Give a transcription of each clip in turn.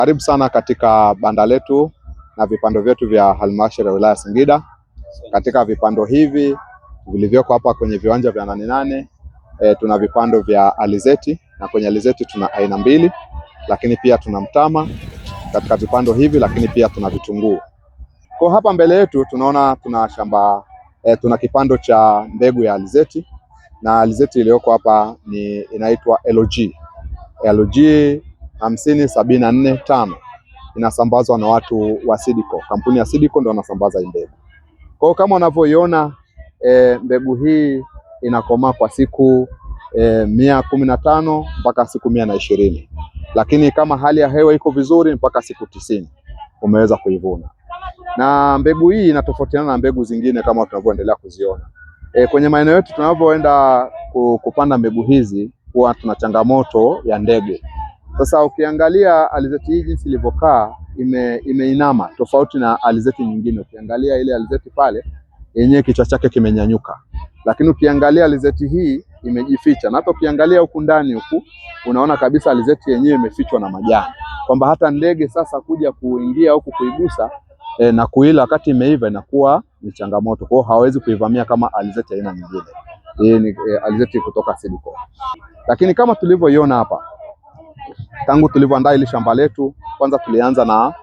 Karibu sana katika banda letu na vipando vyetu vya halmashauri ya wilaya Singida. Katika vipando hivi vilivyoko hapa kwenye viwanja vya Nane Nane, tuna vipando vya alizeti, na kwenye alizeti tuna aina mbili, lakini pia tuna mtama katika vipando hivi, lakini pia tuna vitunguu. Kwa hapa mbele yetu tunaona tuna shamba, tuna kipando cha mbegu ya alizeti, na alizeti iliyoko hapa inaitwa LG 50745 inasambazwa na watu wa Sidiko. Kampuni ya Sidiko ndio wanasambaza hii mbegu. Kwa hiyo kama unavyoiona, mbegu hii inakomaa kwa siku 115 mpaka siku 120, lakini kama hali ya hewa iko vizuri mpaka siku 90 umeweza kuivuna. Na mbegu hii inatofautiana na mbegu zingine kama tunavyoendelea kuziona. Kwenye maeneo yetu tunavyoenda kupanda mbegu hizi huwa tuna changamoto ya ndege. Sasa ukiangalia alizeti hii jinsi ilivyokaa, imeinama tofauti na alizeti nyingine. Ukiangalia ile alizeti pale yenyewe kichwa chake kimenyanyuka, lakini ukiangalia alizeti hii imejificha, na hata ukiangalia huku ndani huku unaona kabisa alizeti yenyewe imefichwa na majani, kwamba hata ndege sasa kuja kuingia huku kuigusa na kuila wakati imeiva inakuwa ni changamoto. Kwa hiyo hawezi kuivamia kama alizeti aina nyingine. Hii ni alizeti kutoka Sidiko. Lakini kama tulivyoiona hapa, tangu tulivyoandaa ile shamba letu, kwanza tulianza na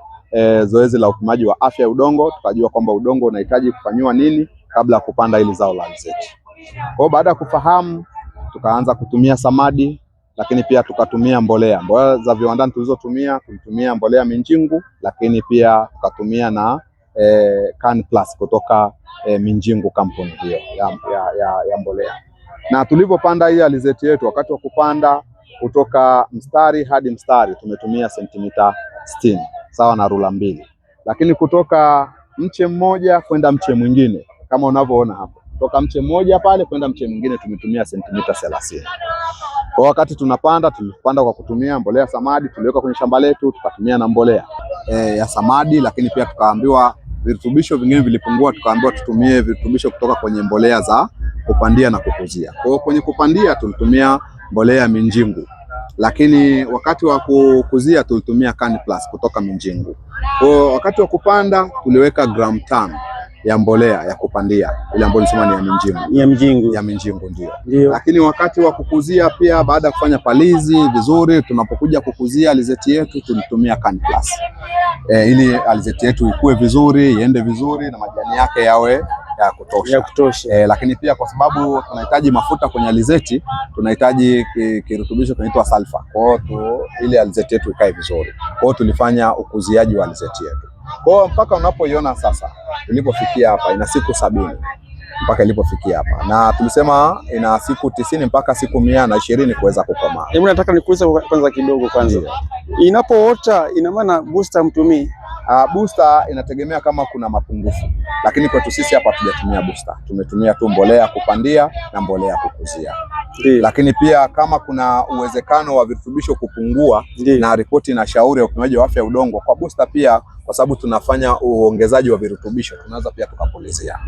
zoezi la upimaji wa afya ya udongo, tukajua kwamba udongo unahitaji kufanywa nini kabla ya kupanda ile zao la alizeti. Kwa hiyo baada ya kufahamu, tukaanza kutumia samadi, lakini pia tukatumia mbolea za viwandani tulizotumia. Tulitumia mbolea Minjingu, lakini pia tukatumia na Can Plus kutoka Minjingu, kampuni hiyo ya mbolea. Na tulivyopanda hii alizeti yetu, wakati wa kupanda kutoka mstari hadi mstari tumetumia sentimita 60 sawa na rula 2, lakini kutoka mche mmoja kwenda mche mwingine kama unavyoona hapo, kutoka mche mmoja pale kwenda mche mwingine tumetumia sentimita 30. Kwa wakati tulipanda kwa kutumia mbolea samadi, tuliweka kwenye shamba letu, tukatumia na mbolea ya samadi, lakini pia tukaambiwa virutubisho vingine vilipungua, tukaambiwa tutumie virutubisho kutoka kwenye mbolea za kupandia na kukuzia. Kwa hiyo kwenye kupandia tulitumia mbolea Minjingu, lakini wakati wa kukuzia tulitumia Can Plus kutoka Minjingu. Kwa hiyo wakati wa kupanda tuliweka gramu 5 ya mbolea ya kupandia, ile ambayo nilisema ni ya Minjingu ndio. Lakini wakati wa kukuzia pia, baada ya kufanya palizi vizuri, tunapokuja kukuzia alizeti yetu tulitumia Can Plus ili alizeti yetu ikue vizuri, iende vizuri na majani yake yawe ya kutosha. Lakini pia kwa sababu tunahitaji mafuta kwenye alizeti, tunahitaji kirutubisho kinaitwa sulfur. Kwa hiyo ili alizeti yetu ikae vizuri, kwa hiyo tulifanya ukuziaji wa alizeti yetu. Kwa hiyo mpaka unapoiona sasa ilipofikia hapa, ina siku 70 mpaka ilipofikia hapa, na tulisema ina siku 90 mpaka siku 120 kuweza kukomaa. Hebu nataka nikuulize kwanza kidogo kwanza. Inapoota ina maana booster mtumii? Booster inategemea kama kuna mapungufu, lakini kwetu sisi hapa tujatumia booster. Tumetumia tu mbolea kupandia na mbolea kukuzia. Lakini pia kama kuna uwezekano wa virutubisho kupungua, na ripoti na shauri ya upimaji wa afya ya udongo, kwa booster pia, kwa sababu tunafanya uongezaji wa virutubisho, tunaweza pia tukapulizia.